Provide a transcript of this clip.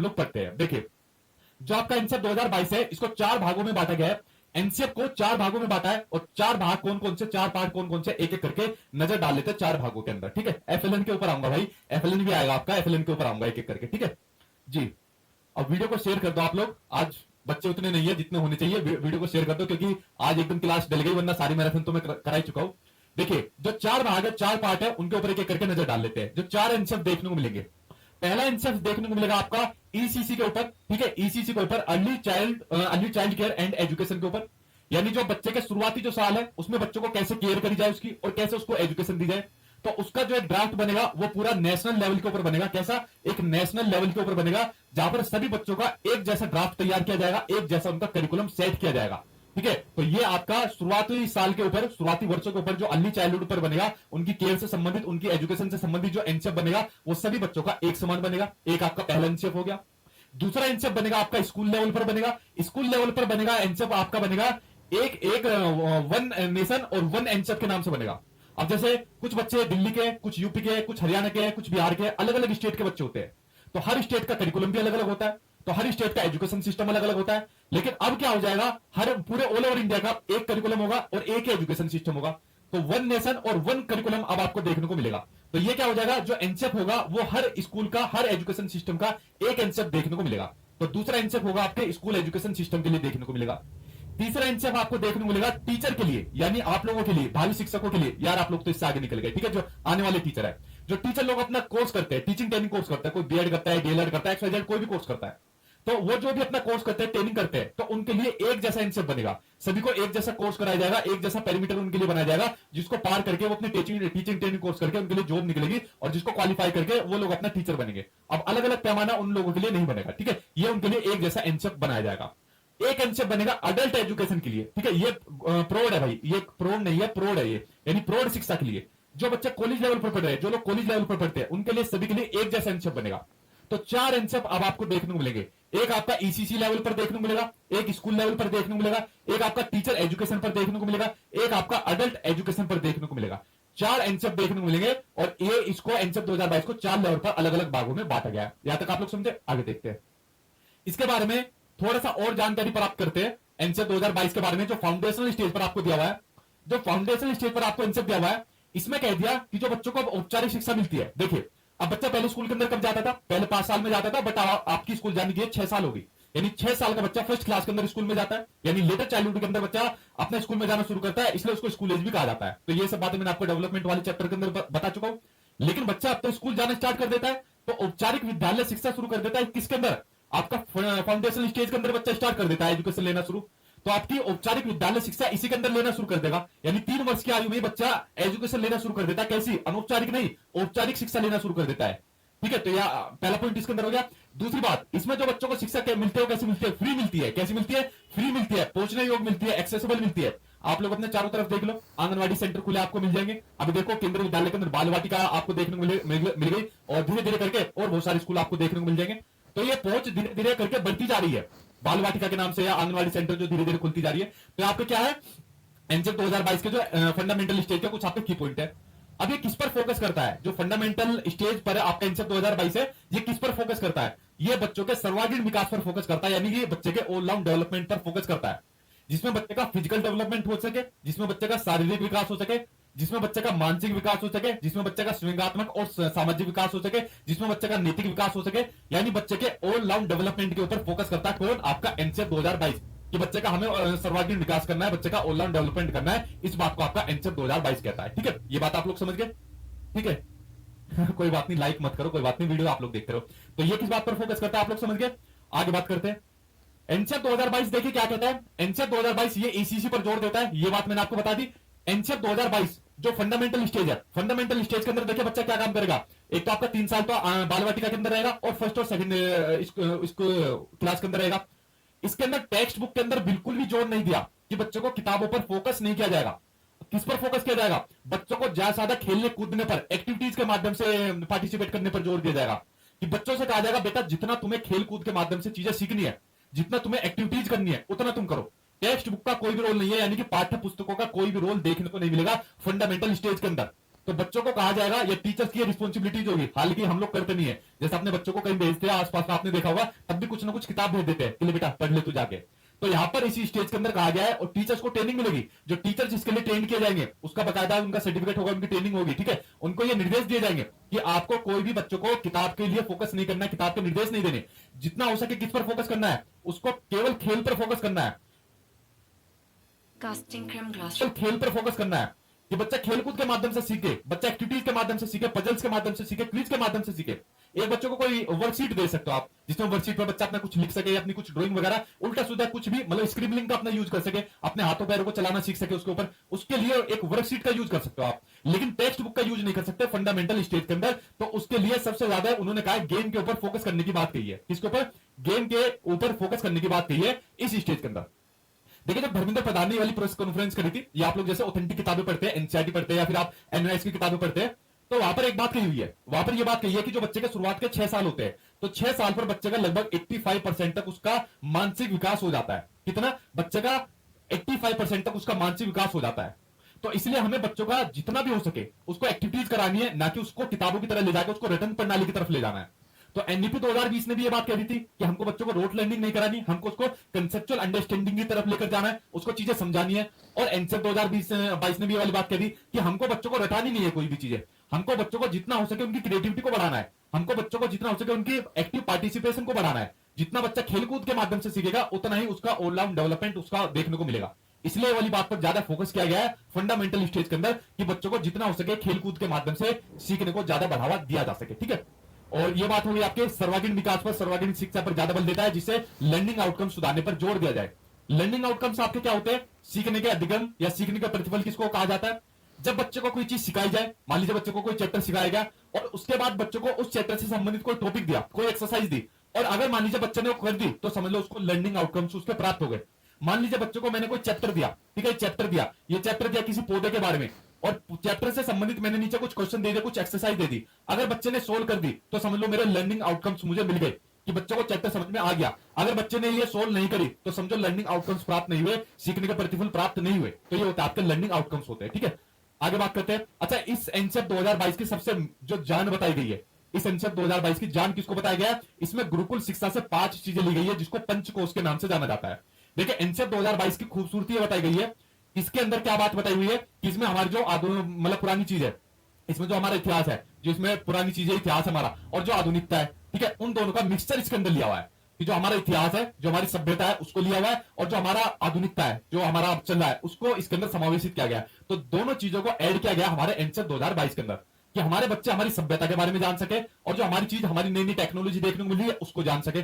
हम लोग पढ़ते हैं। देखिए, जो आपका एनसीएफ 2022 है, इसको 4 भागों में बांटा गया है। एनसीएफ को 4 भागों में बांटा है, और 4 भाग कौन कौन से, 4 पार्ट कौन कौन से, एक एक करके नजर डाल लेते हैं 4 भागों के अंदर। ठीक है, एफएलएन के ऊपर आऊंगा भाई, एफएलएन भी आएगा आपका, एफएलएन के ऊपर आऊंगा एक एक करके। ठीक है जी। अब वीडियो को शेयर कर दो आप लोग, आज बच्चे उतने नहीं है जितने होने चाहिए, वीडियो को शेयर कर दो, क्योंकि आज एकदम क्लास डल गई, वरना सारी मैराथन तो मैं कराई चुका हूं। देखिए, जो 4 भाग है, 4 पार्ट है, उनके ऊपर एक एक करके नजर डाल लेते हैं। जो 4 एनसीएफ देखने को मिलेंगे, पहला एनसीएफ देखने को मिलेगा आपका ईसीसी के ऊपर। ठीक है, ईसीसी के ऊपर early child care and education के ऊपर, यानी जो बच्चे के शुरुआती जो साल है उसमें बच्चों को कैसे केयर करी जाए उसकी, और कैसे उसको एजुकेशन दी जाए। तो उसका जो एक ड्राफ्ट बनेगा वो पूरा नेशनल लेवल के ऊपर बनेगा। कैसा? एक नेशनल लेवल के ऊपर बनेगा, जहां पर सभी बच्चों का एक जैसा ड्राफ्ट तैयार किया जाएगा, एक जैसा उनका करिकुलम सेट किया जाएगा। ठीक है, तो ये आपका शुरुआती साल के ऊपर, शुरुआती वर्षों के ऊपर जो अर्ली चाइल्डहुड पर बनेगा, उनकी केयर से संबंधित, उनकी एजुकेशन से संबंधित जो एनसीएफ बनेगा वो सभी बच्चों का एक समान बनेगा। एक आपका पहला एनसीएफ हो गया। दूसरा एनसीएफ बनेगा आपका स्कूल लेवल पर बनेगा। स्कूल लेवल पर बनेगा एनसीएफ आपका बनेगा एक एक वन नेशन और वन एनसीएफ के नाम से बनेगा। अब जैसे कुछ बच्चे दिल्ली के, कुछ यूपी के, कुछ हरियाणा के, कुछ बिहार के, अलग अलग स्टेट के बच्चे होते हैं, तो हर स्टेट का करिकुलम भी अलग अलग होता है, तो हर स्टेट का एजुकेशन सिस्टम अलग अलग होता है। लेकिन अब क्या हो जाएगा, हर पूरे ऑल ओवर इंडिया का एक करिकुलम होगा और एक ही एजुकेशन सिस्टम होगा। तो वन नेशन और वन करिकुलम अब आपको देखने को मिलेगा। तो ये क्या हो जाएगा, जो एनसीएफ होगा वो हर स्कूल का, हर एजुकेशन सिस्टम का एक एनसीएफ देखने को मिलेगा। तो दूसरा एनसीएफ होगा आपके स्कूल एजुकेशन सिस्टम के लिए देखने को मिलेगा। तीसरा एनसीएफ आपको देखने को मिलेगा टीचर के लिए, यानी आप लोगों के लिए, भावी शिक्षकों के लिए। यार आप लोग तो इससे आगे निकल गए। ठीक है, जो आने वाले टीचर है, जो टीचर लोग अपना कोर्स करते हैं, टीचिंग ट्रेनिंग कोर्स करता है, कोई बीएड करता है, डीएलएड करता है, XYZ कोई भी कोर्स करता है, तो वो जो भी अपना कोर्स करते हैं, ट्रेनिंग करते हैं, तो उनके लिए एक जैसा एनसीएफ बनेगा। सभी को एक जैसा कोर्स कराया जाएगा, एक जैसा पेरीमीटर उनके लिए बनाया जाएगा, जिसको पार करके वो अपने टीचिंग ट्रेनिंग कोर्स करके उनके लिए जॉब निकलेगी, और जिसको क्वालिफाई करके वो लोग अपना टीचर बनेंगे। अब अलग अलग पैमाना उन लोगों के लिए नहीं बनेगा। ठीक है, ये उनके लिए एक जैसा एनसीएफ बनाया जाएगा। एक एनसीएफ बनेगा अडल्ट एजुकेशन के लिए। ठीक है, ये प्रौढ़ है भाई, ये प्रौढ़ नहीं है, प्रौढ़ है ये, यानी प्रौढ़ शिक्षा के लिए। जो बच्चे कॉलेज लेवल पर पढ़ रहे हैं, जो लोग कॉलेज लेवल पर पढ़ते हैं, उनके लिए, सभी के लिए एक जैसा एनसीएफ बनेगा। तो 4 एनसीएफ अब आपको देखने को मिलेंगे। एक आपका ईसीसी लेवल पर देखने को मिलेगा, एक स्कूल लेवल पर देखने को मिलेगा, एक आपका टीचर एजुकेशन पर देखने को मिलेगा, एक आपका अडल्ट एजुकेशन पर देखने को मिलेगा। 4 एनसीएफ देखने को मिलेंगे, और ये इसको एनसीएफ 2022 को 4 लेवल पर अलग अलग भागों में बांटा गया है। यहां तक आप लोग समझे? आगे देखते हैं, इसके बारे में थोड़ा सा और जानकारी प्राप्त करते हैं एनसीएफ 2022 के बारे में, जो फाउंडेशनल स्टेज पर आपको दिया हुआ है। जो फाउंडेशनल स्टेज पर आपको एनसीएफ दिया हुआ है, इसमें कह दिया कि जो बच्चों को औपचारिक शिक्षा मिलती है। देखिए, अब बच्चा पहले स्कूल के अंदर कब जाता था? पहले 5 साल में जाता था, बट आपकी स्कूल जाने की 6 साल होगी, यानी 6 साल का बच्चा फर्स्ट क्लास के अंदर स्कूल में जाता है, यानी लेटर चाइल्डहुड के अंदर बच्चा अपने स्कूल में जाना शुरू करता है, इसलिए उसको स्कूल एज भी कहा जाता है। तो ये सब बातें मैंने आपको डेवलपमेंट वाले चैप्टर के अंदर बता चुका हूं। लेकिन बच्चा अब तो स्कूल जाना स्टार्ट कर देता है, तो औपचारिक विद्यालय शिक्षा शुरू कर देता है किसके अंदर? आपका फाउंडेशन स्टेज के अंदर बच्चा स्टार्ट कर देता है एजुकेशन लेना शुरू। तो आपकी औपचारिक विद्यालय शिक्षा इसी के अंदर लेना शुरू कर देगा, यानी 3 वर्ष की आयु में बच्चा एजुकेशन लेना शुरू कर देता है। कैसी? अनौपचारिक नहीं, औपचारिक शिक्षा लेना शुरू कर देता है। ठीक है, तो यह पहला पॉइंट इसके अंदर हो गया। दूसरी बात, इसमें जो बच्चों को शिक्षा मिलती है, कैसी मिलती है? फ्री मिलती है। कैसी मिलती है? फ्री मिलती है, पहुंचने योग्य मिलती है, एक्सेसिबल मिलती है। आप लोग अपने चारों तरफ देख लो, आंगनवाड़ी सेंटर खुले आपको मिल जाएंगे। अभी देखो, केंद्रीय विद्यालय के अंदर बाल वाटिका आपको देखने को मिल गई, और धीरे धीरे करके और बहुत सारे स्कूल आपको देखने को मिल जाएंगे। तो ये पहुंच धीरे धीरे करके बढ़ती जा रही है, बाल वाटिका के नाम से, या आंगनवाड़ी सेंटर जो धीरे धीरे खुलती जा रही है। तो आपके क्या है, एनसीएफ 2022 के जो फंडामेंटल स्टेज का कुछ आपके की पॉइंट है। अब ये किस पर फोकस करता है? जो फंडामेंटल स्टेज पर आपका एनसीएफ 2022 है, ये किस पर फोकस करता है? ये बच्चों के सर्वांगीण विकास पर फोकस करता है, यानी कि बच्चे के ऑलराउंड डेवलपमेंट पर फोकस करता है, जिसमें बच्चे का फिजिकल डेवलपमेंट हो सके, जिसमें बच्चे का शारीरिक विकास हो सके, जिसमें बच्चे का मानसिक विकास हो सके, जिसमें बच्चे का संवेगात्मक और सामाजिक विकास हो सके, जिसमें बच्चे का नैतिक विकास हो सके, यानी बच्चे के ऑलराउंड डेवलपमेंट के ऊपर फोकस करता है कौन? आपका एनसीएफ 2022, कि बच्चे का हमें सर्वांगीण विकास करना है, बच्चे का ऑलराउंड डेवलपमेंट करना है। इस बात को आपका एनसीएफ 2022 कहता है। ठीक है, ये बात आप लोग समझ गए? ठीक है कोई बात नहीं, लाइक मत करो, कोई बात नहीं, वीडियो आप लोग देखते रहो। तो ये किस बात पर फोकस करता है आप लोग समझ गए? आगे बात करते हैं एनसीएफ 2022। देखिए क्या कहता है एनसीएफ 2022, ये ईसीसी पर जोर देता है, ये बात मैंने आपको बता दी। एनसीएफ 2022 जो फंडामेंटल स्टेज है, फंडामेंटल स्टेज के अंदर देखिए बच्चा क्या काम करेगा। एक तो आपका 3 साल तो बाल वाटिका के अंदर रहेगा, और फर्स्ट और सेकंड इसको क्लास के अंदर रहेगा। इसके अंदर टेक्स्ट बुक के अंदर बिल्कुल भी जोर नहीं दिया कि बच्चों को किताबों पर फोकस नहीं किया जाएगा। किस पर फोकस किया जाएगा? बच्चों को ज्यादा ज्यादा खेलने कूदने पर, एक्टिविटीज के माध्यम से पार्टिसिपेट करने पर जोर दिया जाएगा। कि बच्चों से कहा जाएगा बेटा जितना तुम्हें खेल कूद के माध्यम से चीजें सीखनी है, जितना तुम्हें एक्टिविटीज करनी है, उतना तुम करो। टेक्स्ट बुक का कोई भी रोल नहीं है, यानी कि पाठ्य पुस्तकों का कोई भी रोल देखने को नहीं मिलेगा फंडामेंटल स्टेज के अंदर। तो बच्चों को कहा जाएगा ये टीचर्स की रिस्पॉन्सिबिलिटीज होगी, हालांकि हम लोग करते नहीं है। जैसे अपने बच्चों को कहीं भेजते हैं, आसपास में आपने देखा होगा, तब भी कुछ ना कुछ किताब भेज देते हैं कि ले बेटा पढ़ ले तू जाके। तो यहां पर इसी स्टेज के अंदर कहा गया है, और टीचर्स को ट्रेनिंग मिलेगी, जो टीचर जिसके लिए ट्रेन किए जाएंगे उसका बकायदा उनका सर्टिफिकेट होगा, उनकी ट्रेनिंग होगी, ठीक है। उनको ये निर्देश दिए जाएंगे कि आपको कोई भी बच्चों को किताब के लिए फोकस नहीं करना है, किताब के निर्देश नहीं देने, जितना हो सके किस पर फोकस करना है, उसको केवल खेल पर फोकस करना है, खेल पर फोकस करना है कि बच्चा खेलकूद के माध्यम से सीखे, बच्चा एक्टिविटीज के माध्यम से सीखे, पजल्स के माध्यम से सीखे, क्विज के माध्यम से सीखे। एक बच्चों को कोई वर्कशीट दे सकते हो आप, जिसमें वर्कशीट पर बच्चा अपना कुछ लिख सके, अपनी कुछ ड्राइंग वगैरह उल्टा सीधा कुछ भी, मतलब स्क्रिबलिंग का अपना यूज कर सके, अपने हाथों पैरों को चलाना सीख सके उसके ऊपर, उसके लिए एक वर्कशीट का यूज कर सकते हो आप। लेकिन टेक्स्ट बुक का यूज नहीं कर सकते फंडामेंटल स्टेज के अंदर। तो उसके लिए सबसे ज्यादा उन्होंने कहा गेम के ऊपर फोकस करने की बात कही है। किसके ऊपर? गेम के ऊपर फोकस करने की बात कही है इस स्टेज के अंदर। देखिए, जब धर्मेंद्र प्रधान ने वाली प्रेस कॉन्फ्रेंस करी थी, या आप लोग जैसे ऑथेंटिक किताबें पढ़ते हैं, एनसीईआरटी पढ़ते हैं, या फिर आप एनवाईएस की किताबें पढ़ते हैं, तो वहां पर एक बात कही हुई है, वहां पर यह बात कही है कि जो बच्चे के शुरुआत के 6 साल होते हैं, तो 6 साल पर बच्चे का लगभग 85% तक उसका मानसिक विकास हो जाता है। कितना? बच्चे का 85% तक उसका मानसिक विकास हो जाता है। तो इसलिए हमें बच्चों का जितना भी हो सके उसको एक्टिविटीज करानी है, ना कि उसको किताबों की तरह ले जाकर उसको रटन प्रणाली की तरफ ले जाना है। तो एनईपी 2020 ने भी ये बात कह दी थी कि हमको बच्चों को रोट लर्निंग नहीं करानी, हमको उसको कंसेप्चुअल अंडरस्टैंडिंग की तरफ लेकर जाना है, उसको चीजें समझानी है। और एनसेप 2022 ने भी ये वाली बात कह दी कि हमको बच्चों को रटानी नहीं है कोई भी चीजें, हमको बच्चों को जितना हो सके उनकी क्रिएटिविटी को बढ़ाना है, हमको बच्चों को जितना हो सके उनकी एक्टिव पार्टिसिपेशन को बढ़ाना है। जितना बच्चा खेलकूद के माध्यम से सीखेगा उतना ही उसका ऑलराउंड डेवलपमेंट उसका देखने को मिलेगा। इसलिए वाली बात पर ज्यादा फोकस किया गया है फंडामेंटल स्टेज के अंदर कि बच्चों को जितना हो सके खेलकूद के माध्यम से सीखने को ज्यादा बढ़ावा दिया जा सके, ठीक है। और ये बात होगी आपके सर्वांगीण विकास पर, सर्वांगीण शिक्षा पर ज्यादा बल देता है, जिससे लर्निंग आउटकम सुधारने पर जोर दिया जाए। लर्निंग आउटकम्स आपके क्या होते हैं? सीखने के अधिगम या सीखने का प्रतिफल किसको कहा जाता है? जब बच्चे को कोई चीज सिखाई जाए, मान लीजिए बच्चे को कोई चैप्टर सिखाया गया और उसके बाद बच्चे को उस चैप्टर से संबंधित कोई टॉपिक दिया, कोई एक्सरसाइज दी, और अगर मान लीजिए बच्चे ने वो कर दी, तो समझ लो उसको लर्निंग आउटकम्स उसके प्राप्त हो गए। मान लीजिए बच्चे को मैंने कोई चैप्टर दिया, ठीक है, चैप्टर दिया, ये चैप्टर दिया किसी पौधे के बारे में, और चैप्टर से संबंधित मैंने नीचे कुछ क्वेश्चन दे दिए, कुछ एक्सरसाइज दे दी, अगर बच्चे ने सोल्व कर दी तो समझ लो मेरे लर्निंग आउटकम्स मुझे मिल गए कि बच्चों को चैप्टर समझ में आ गया। अगर बच्चे ने ये सोल्व नहीं करी तो समझो लर्निंग आउटकम्स प्राप्त नहीं हुए, सीखने के प्रतिफल प्राप्त नहीं हुए। तो ये होता है आपके लर्निंग आउटकम्स होते हैं, ठीक है। आगे बात करते हैं। अच्छा, इस एनसेप 2022 की सबसे जो जान बताई गई है, इस एनसेप 2022 की जान किसको बताया गया है? इसमें गुरुकुल शिक्षा से 5 चीजें ली गई है, जिसको पंचकोश के नाम से जाना जाता है। देखिए, एनसेप 2022 की खूबसूरती बताई गई है। इसके अंदर क्या बात बताई हुई है कि इसमें हमारी जो मतलब पुरानी चीज है, इसमें जो हमारा इतिहास है, जो इसमें पुरानी चीजें इतिहास हमारा, और जो आधुनिकता है, ठीक है, उन दोनों का मिक्सचर इसके अंदर लिया हुआ है कि जो हमारा इतिहास है, जो हमारी सभ्यता है, उसको लिया हुआ है, और जो हमारा आधुनिकता है, जो हमारा चल रहा है, उसको इसके अंदर समावेशित किया गया है। तो दोनों चीजों को ऐड किया गया हमारे एनसेप 2022 के अंदर कि हमारे बच्चे हमारी सभ्यता के बारे में जान सके, और जो हमारी चीज, हमारी नई नई टेक्नोलॉजी देखने को मिली है, उसको जान सके।